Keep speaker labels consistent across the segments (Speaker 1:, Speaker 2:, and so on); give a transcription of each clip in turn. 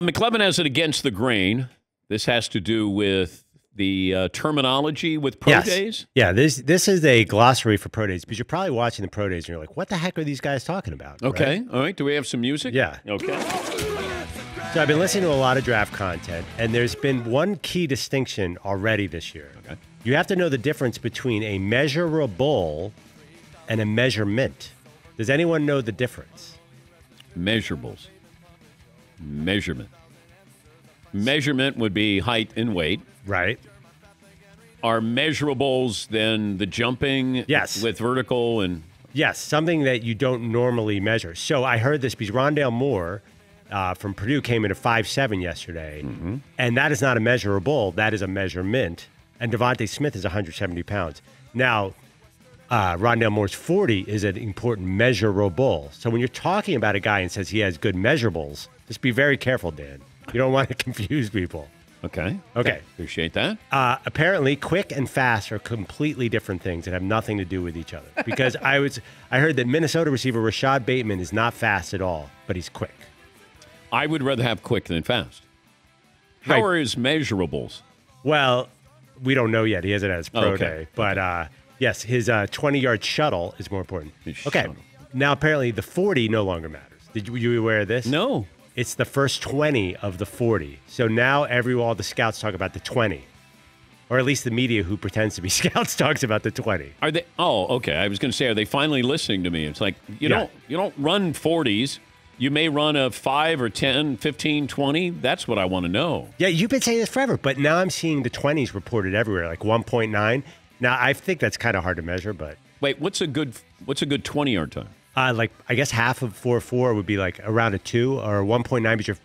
Speaker 1: McLevin has it against the grain. This has to do with the terminology with pro days.
Speaker 2: Yeah, this is a glossary for pro days because you're probably watching the pro days and you're like, what the heck are these guys talking about?
Speaker 1: Okay.
Speaker 2: Right?
Speaker 1: All right. Do we have some music?
Speaker 2: Yeah.
Speaker 1: Okay.
Speaker 2: So I've been listening to a lot of draft content, and there's been one key distinction already this year.
Speaker 1: Okay.
Speaker 2: You have to know the difference between a measurable and a measurement. Does anyone know the difference?
Speaker 1: Measurables. Measurement. Measurement would be height and weight.
Speaker 2: Right.
Speaker 1: Are measurables then the jumping?
Speaker 2: Yes.
Speaker 1: With vertical and...
Speaker 2: Yes, something that you don't normally measure. So I heard this because Rondale Moore from Purdue came in at 5'7" yesterday, and that is not a measurable. That is a measurement. And Devontae Smith is 170 pounds. Now, Rondale Moore's 40 is an important measurable. So when you're talking about a guy and says he has good measurables, just be very careful, Dan. You don't want to confuse people.
Speaker 1: Okay. Appreciate that.
Speaker 2: Apparently, quick and fast are completely different things and have nothing to do with each other. Because I heard that Minnesota receiver Rashad Bateman is not fast at all, but he's quick.
Speaker 1: I would rather have quick than fast. How are his measurables?
Speaker 2: Well, we don't know yet. He hasn't had his pro day. But yes, his 20-yard shuttle is more important. Shuttle. Now apparently the 40 no longer matters. Were you aware of this?
Speaker 1: No.
Speaker 2: It's the first 20 of the 40. So now all the scouts talk about the 20. Or at least the media who pretends to be scouts talks about the 20.
Speaker 1: Are they? Oh, okay. I was going to say, are they finally listening to me? It's like, you don't run 40s. You may run a 5 or 10, 15, 20. That's what I want to know.
Speaker 2: Yeah, you've been saying this forever, but now I'm seeing the 20s reported everywhere, like 1.9. Now, I think that's kind of hard to measure, but... Wait,
Speaker 1: what's a good 20-yard time?
Speaker 2: I guess half of 4.4 would be like around a 2 or 1.9, but you're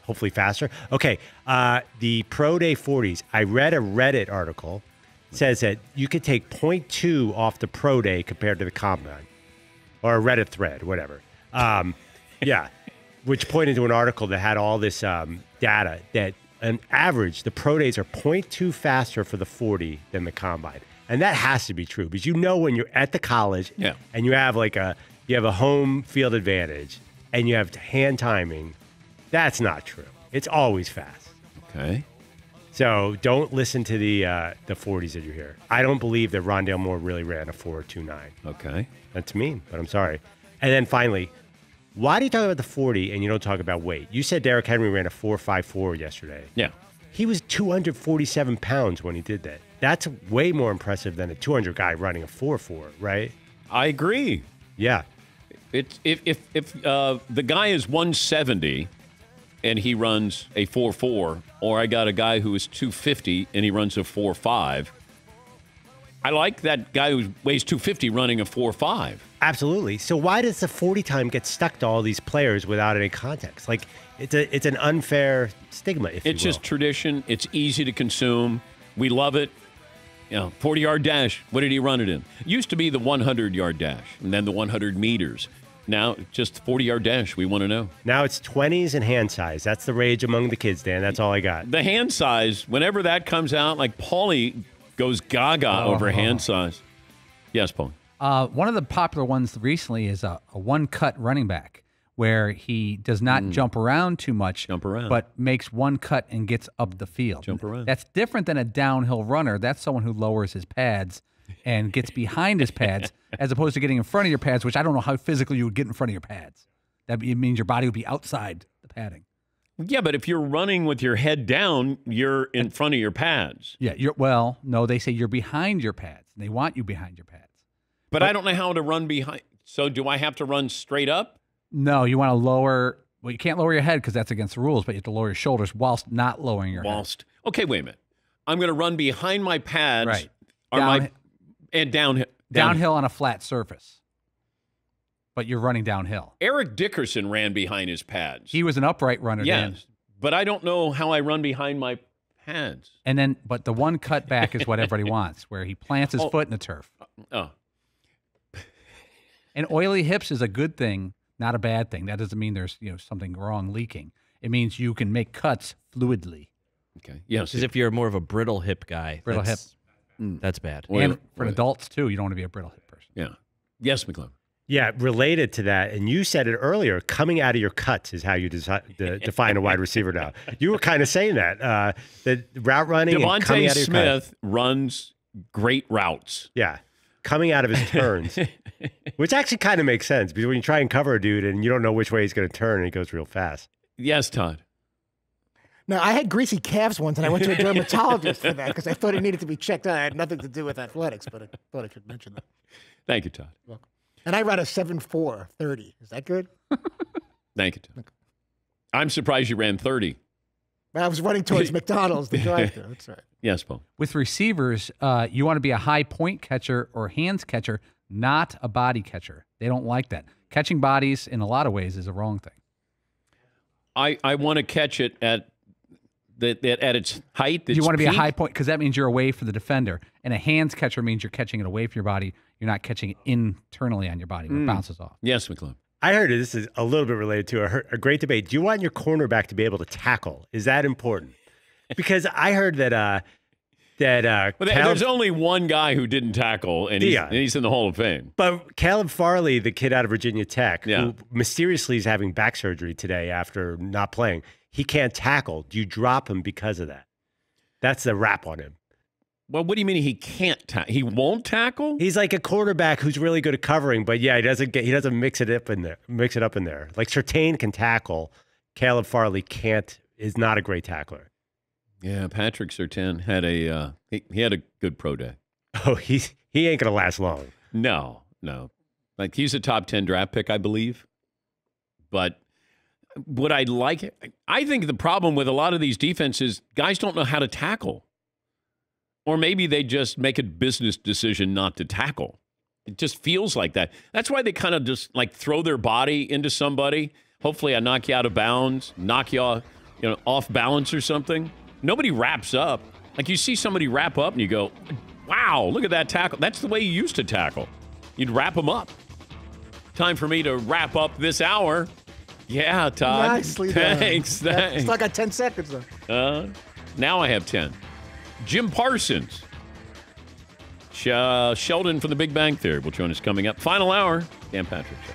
Speaker 2: hopefully faster. Okay, the Pro Day 40s, I read a Reddit article, says that you could take 0.2 off the Pro Day compared to the Combine. Or a Reddit thread, whatever. Yeah, which pointed to an article that had all this data that on average, the Pro Days are 0.2 faster for the 40 than the Combine. And that has to be true because when you're at the college and you have you have a home field advantage and you have hand timing, that's not true. It's always fast.
Speaker 1: Okay.
Speaker 2: So don't listen to the 40s that you hear. I don't believe that Rondale Moore really ran a 4.29.
Speaker 1: Okay.
Speaker 2: That's mean, but I'm sorry. And then finally, why do you talk about the 40 and you don't talk about weight? You said Derrick Henry ran a 4.54 yesterday.
Speaker 1: Yeah.
Speaker 2: He was 247 pounds when he did that. That's way more impressive than a 200 guy running a 4.4, right?
Speaker 1: I agree.
Speaker 2: Yeah.
Speaker 1: If the guy is 170 and he runs a 4.4, or I got a guy who is 250 and he runs a 4.5, I like that guy who weighs 250 running a 4.5.
Speaker 2: Absolutely. So why does the 40 time get stuck to all these players without any context? Like it's an unfair stigma.
Speaker 1: It's just tradition. It's easy to consume. We love it. 40-yard dash. What did he run it in? It used to be the 100-yard dash and then the 100 meters. Now, just 40-yard dash. We want to know.
Speaker 2: Now it's 20s and hand size. That's the rage among the kids, Dan. That's all I got.
Speaker 1: The hand size, whenever that comes out, like Paulie goes gaga over hand size. Yes, Paul.
Speaker 3: One of the popular ones recently is a one-cut running back where he does not jump around too much, but makes one cut and gets up the field.
Speaker 1: Jump around.
Speaker 3: That's different than a downhill runner. That's someone who lowers his pads and gets behind his pads as opposed to getting in front of your pads, which I don't know how physically you would get in front of your pads. That means your body would be outside the padding.
Speaker 1: Yeah, but if you're running with your head down, you're in front of your pads.
Speaker 3: Yeah, no, they say you're behind your pads. They want you behind your pads.
Speaker 1: But I don't know how to run behind. So do I have to run straight up?
Speaker 3: No, you want to lower. Well, you can't lower your head because that's against the rules, but you have to lower your shoulders whilst not lowering your head.
Speaker 1: Okay, wait a minute. I'm going to run behind my pads.
Speaker 3: Right.
Speaker 1: And downhill.
Speaker 3: Downhill on a flat surface. But you're running downhill.
Speaker 1: Eric Dickerson ran behind his pads.
Speaker 3: He was an upright runner.
Speaker 1: Yes, but I don't know how I run behind my pads.
Speaker 3: But the one cut back is what everybody wants, where he plants his foot in the turf. And oily hips is a good thing, not a bad thing. That doesn't mean there's something wrong leaking. It means you can make cuts fluidly.
Speaker 1: Okay. Yes.
Speaker 4: Because if you're more of a brittle hip guy,
Speaker 3: brittle hip,
Speaker 4: that's bad.
Speaker 3: And for adults too, you don't want to be a brittle hip person.
Speaker 1: Yeah. Yes, McClellan.
Speaker 2: Yeah, related to that, and you said it earlier, coming out of your cuts is how you define a wide receiver now. You were kind of saying that. The route running and coming
Speaker 1: Devontae
Speaker 2: out of your
Speaker 1: Smith
Speaker 2: cuts.
Speaker 1: runs great routes.
Speaker 2: Yeah, coming out of his turns, which actually kind of makes sense because when you try and cover a dude and you don't know which way he's going to turn and he goes real fast.
Speaker 1: Yes, Todd.
Speaker 5: Now, I had greasy calves once, and I went to a dermatologist for that because I thought it needed to be checked out. I had nothing to do with athletics, but I thought I should mention that.
Speaker 1: Thank you, Todd.
Speaker 5: Welcome. And I ran a 7.4 30. Is that good?
Speaker 1: Thank you, Todd. I'm surprised you ran 30.
Speaker 5: But I was running towards McDonald's, the drive-thru. That's right.
Speaker 1: Yes, Paul.
Speaker 3: With receivers, you want to be a high point catcher or hands catcher, not a body catcher. They don't like that. Catching bodies in a lot of ways is a wrong thing.
Speaker 1: I want to catch it at its height.
Speaker 3: You want to be a
Speaker 1: peak.
Speaker 3: high point because that means you're away from the defender. And a hands catcher means you're catching it away from your body. You're not catching it internally on your body where it bounces off.
Speaker 1: Yes, McClung.
Speaker 2: I heard this is a little bit related to a great debate. Do you want your cornerback to be able to tackle? Is that important? Because I heard that
Speaker 1: there's only one guy who didn't tackle, and he's in the Hall of Fame.
Speaker 2: But Caleb Farley, the kid out of Virginia Tech,
Speaker 1: Yeah.
Speaker 2: who mysteriously is having back surgery today after not playing, he can't tackle. Do you drop him because of that? That's the rap on him.
Speaker 1: Well, what do you mean he can't tackle? He won't tackle?
Speaker 2: He's like a quarterback who's really good at covering, but yeah, he doesn't mix it up in there. Like Surtain can tackle, Caleb Farley is not a great tackler.
Speaker 1: Yeah, Patrick Surtain had he had a good pro day.
Speaker 2: Oh, he ain't gonna last long.
Speaker 1: No. Like he's a top 10 draft pick, I believe. But what I think the problem with a lot of these defenses, guys don't know how to tackle. Or maybe they just make a business decision not to tackle. It just feels like that. That's why they kind of just like throw their body into somebody. Hopefully I knock you out of bounds, knock you off balance or something. Nobody wraps up. Like you see somebody wrap up and you go, wow, look at that tackle. That's the way you used to tackle. You'd wrap them up. Time for me to wrap up this hour. Yeah, Todd.
Speaker 5: Nicely done.
Speaker 1: Thanks.
Speaker 5: Still got 10 seconds, though.
Speaker 1: Now I have 10. Jim Parsons. Sheldon from the Big Bang Theory will join us coming up. Final hour. Dan Patrick Show.